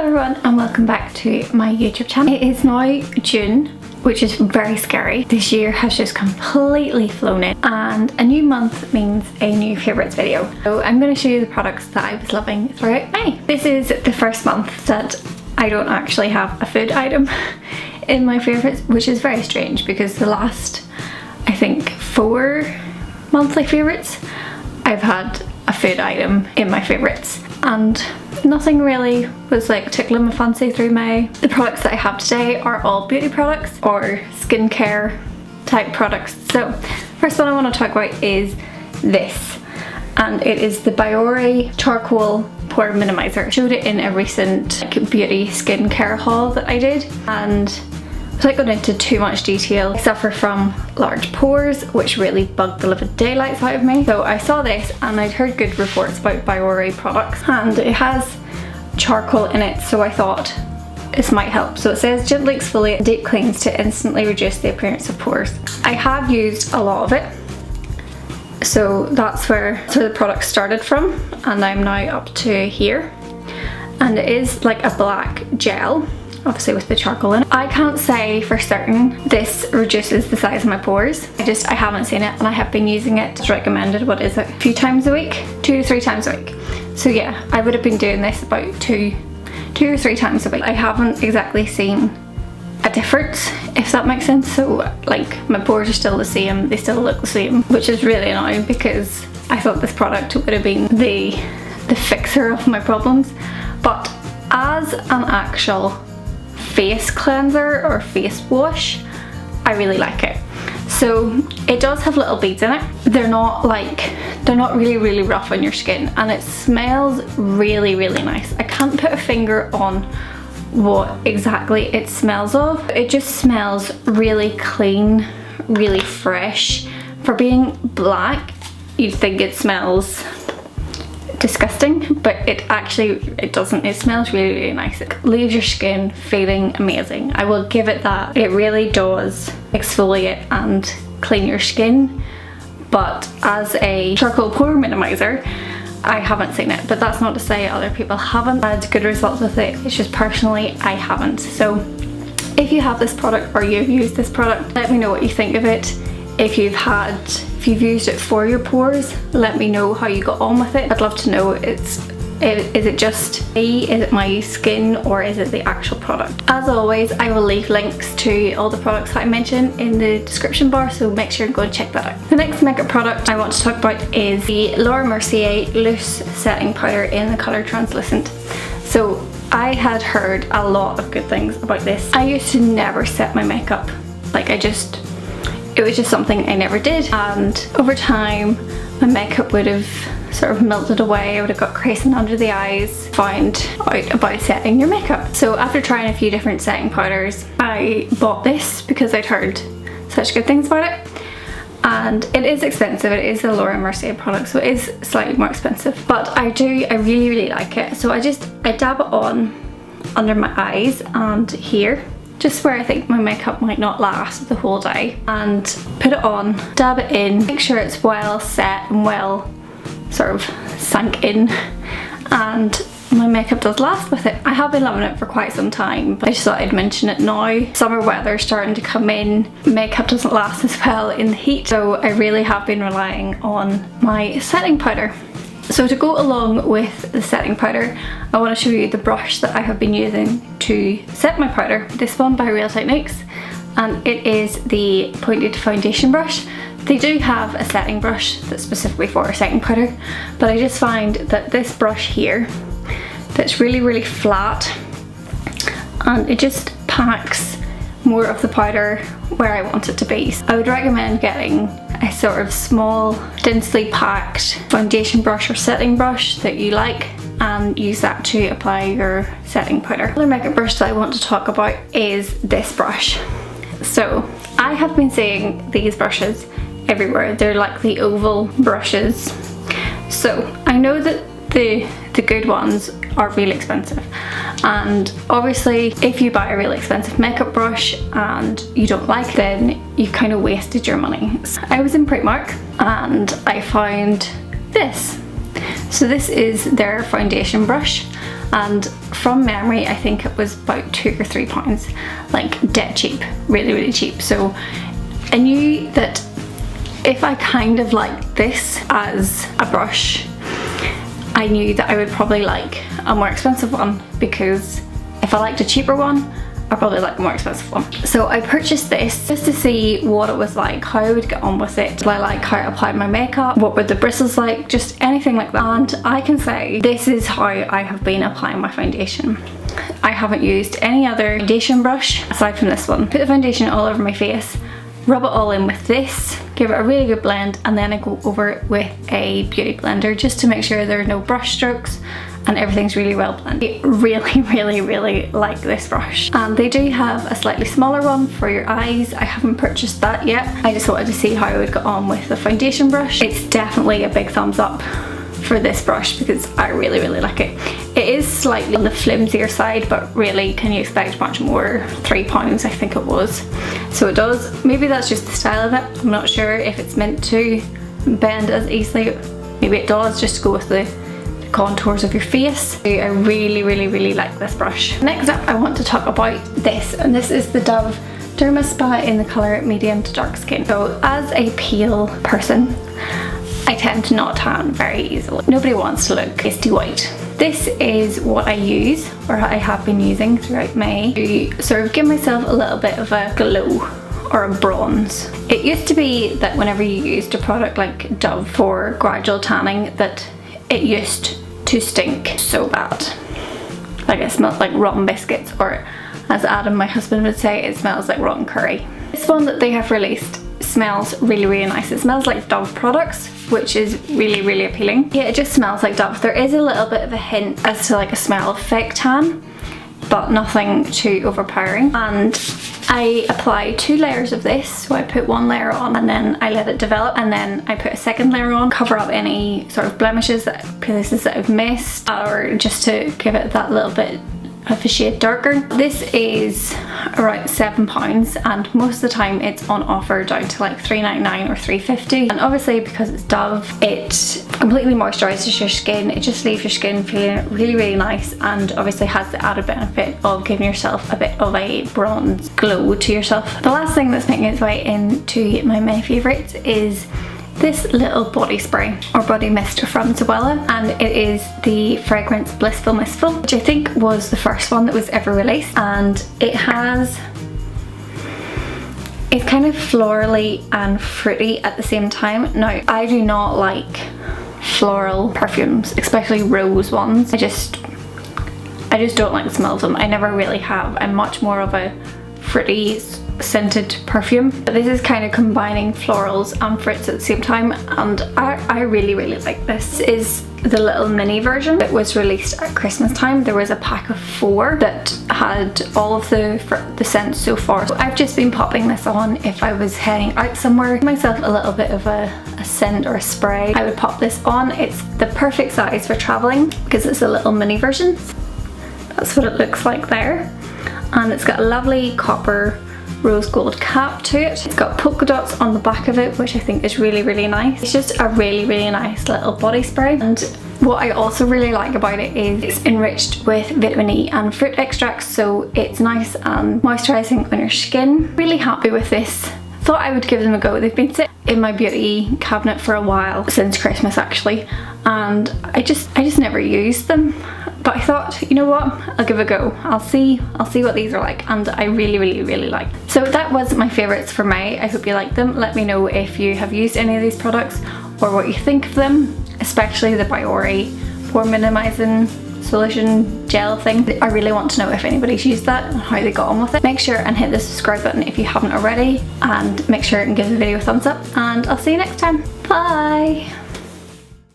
everyone and welcome back to my YouTube channel. It is now June, which is very scary. This year has just completely flown in and a new month means a new favourites video. So I'm going to show you the products that I was loving throughout May. This is the first month that I don't actually have a food item in my favourites, which is very strange because the last, I think, 4 monthly favourites I've had a food item in my favourites and nothing really was like tickling my fancy through May. The products that I have today are all beauty products or skincare type products. So first one I want to talk about is this, and it is the Bioroid charcoal pore minimizer. I showed it in a recent beauty skincare haul that I did, and without going into too much detail, I suffer from large pores which really bug the living daylights out of me. So I saw this and I'd heard good reports about Bioroid products and it has charcoal in it, so I thought this might help. So it says gently exfoliate and deep cleans to instantly reduce the appearance of pores. I have used a lot of it, so that's where the product started from, and I'm now up to here, and it is like a black gel, obviously with the charcoal in it. I can't say for certain this reduces the size of my pores. I haven't seen it, and I have been using it as recommended, what is it, a few times a week? 2 to 3 times a week. So yeah, I would have been doing this about 2 or 3 times a week. I haven't exactly seen a difference, if that makes sense. So like my pores are still the same, they still look the same, which is really annoying because I thought this product would have been the fixer of my problems. But as an actual face cleanser or face wash, I really like it. So it does have little beads in it. They're not really rough on your skin, and it smells really nice. I can't put a finger on what exactly it smells of. It just smells really clean, really fresh. For being black, you'd think it smells disgusting, but it doesn't. It smells really nice. It leaves your skin feeling amazing. I will give it that. It really does exfoliate and clean your skin, but as a charcoal pore minimizer, I haven't seen it. But that's not to say other people haven't had good results with it. It's just personally I haven't. So if you have this product or you've used this product, let me know what you think of it. If you've used it for your pores, let me know how you got on with it. I'd love to know. Is it just me, is it my skin, or is it the actual product? As always, I will leave links to all the products that I mentioned in the description bar, so make sure and go and check that out. The next makeup product I want to talk about is the Laura Mercier Loose Setting Powder in the colour Translucent. So I had heard a lot of good things about this. I used to never set my makeup. It was just something I never did, and over time my makeup would have sort of melted away. I would have got creasing under the eyes. Found out about setting your makeup. So after trying a few different setting powders, I bought this because I'd heard such good things about it. And it is expensive. It is a Laura Mercier product, so it is slightly more expensive, but I really like it. So I dab it on under my eyes and here, just where I think my makeup might not last the whole day, and put it on, dab it in, make sure it's well set and well sort of sank in, and my makeup does last with it. I have been loving it for quite some time, but I just thought I'd mention it now. Summer weather's starting to come in, makeup doesn't last as well in the heat, so I really have been relying on my setting powder. So to go along with the setting powder, I want to show you the brush that I have been using to set my powder. This one by Real Techniques, and it is the pointed foundation brush. They do have a setting brush that's specifically for setting powder, but I just find that this brush here, that's really flat, and it just packs more of the powder where I want it to be. I would recommend getting a sort of small, densely packed foundation brush or setting brush that you like, and use that to apply your setting powder. Another makeup brush that I want to talk about is this brush. So I have been seeing these brushes everywhere. They're like the oval brushes. So I know that the good ones are really expensive, and obviously if you buy a really expensive makeup brush and you don't like it, then you kind of wasted your money. So I was in Primark and I found this. So this is their foundation brush, and from memory I think it was about £2 or £3, like dead cheap, really cheap. So I knew that if I kind of liked this as a brush, I knew that I would probably like a more expensive one, because if I liked a cheaper one, I probably like a more expensive one. So I purchased this just to see what it was like, how I would get on with it. Did I like how I applied my makeup? What were the bristles like? Just anything like that. And I can say this is how I have been applying my foundation. I haven't used any other foundation brush aside from this one. Put the foundation all over my face, rub it all in with this, give it a really good blend, and then I go over it with a beauty blender just to make sure there are no brush strokes and everything's really well blended. I really like this brush. And they do have a slightly smaller one for your eyes. I haven't purchased that yet. I just wanted to see how I would get on with the foundation brush. It's definitely a big thumbs up for this brush because I really like it. It is slightly on the flimsier side, but really, can you expect much more? £3 I think it was. So it does. Maybe that's just the style of it. I'm not sure if it's meant to bend as easily. Maybe it does, just to go with the contours of your face. I really like this brush. Next up I want to talk about this, and this is the Dove Derma Spa in the colour medium to dark skin. So as a pale person, I tend to not tan very easily. Nobody wants to look pasty white. This is what I use, or I have been using throughout May, to sort of give myself a little bit of a glow or a bronze. It used to be that whenever you used a product like Dove for gradual tanning, that it used to stink so bad. Like it smelled like rotten biscuits, or as Adam, my husband, would say, it smells like rotten curry. This one that they have released smells really nice. It smells like Dove products, which is really appealing. Yeah, it just smells like Dove. There is a little bit of a hint as to like a smell of fake tan, but nothing too overpowering. And I apply 2 layers of this, so I put 1 layer on and then I let it develop, and then I put a second layer on, cover up any sort of blemishes, places that I've missed, or just to give it that little bit of a shade darker. This is around £7, and most of the time it's on offer down to like £3.99 or £3.50. And obviously because it's Dove, it completely moisturises your skin. It just leaves your skin feeling really nice, and obviously has the added benefit of giving yourself a bit of a bronze glow to yourself. The last thing that's making its way into my many favourites is this little body spray or body mist from Zoella, and it is the fragrance Blissful Mistful, which I think was the first one that was ever released, and it's kind of florally and fruity at the same time. Now, I do not like floral perfumes, especially rose ones. I just don't like the smell of them. I never really have. I'm much more of a fruity scented perfume, but this is kind of combining florals and fruits at the same time, and I really like this. This is the little mini version that was released at Christmas time. There was a pack of 4 that had all of the scents so far. So I've just been popping this on if I was heading out somewhere, give myself a little bit of a scent or a spray. I would pop this on. It's the perfect size for traveling because it's a little mini version. That's what it looks like there, and it's got a lovely copper rose gold cap to it. It's got polka dots on the back of it, which I think is really nice. It's just a really nice little body spray. And what I also really like about it is it's enriched with vitamin E and fruit extracts, so it's nice and moisturising on your skin. Really happy with this. Thought I would give them a go. They've been sitting in my beauty cabinet for a while, since Christmas actually, and I just never used them. But I thought, you know what, I'll give it a go. I'll see what these are like, and I really like them. So that was my favourites for May. I hope you like them. Let me know if you have used any of these products or what you think of them, especially the Bioroid pore minimising solution gel thing. I really want to know if anybody's used that and how they got on with it. Make sure and hit the subscribe button if you haven't already, and make sure and give the video a thumbs up, and I'll see you next time. Bye!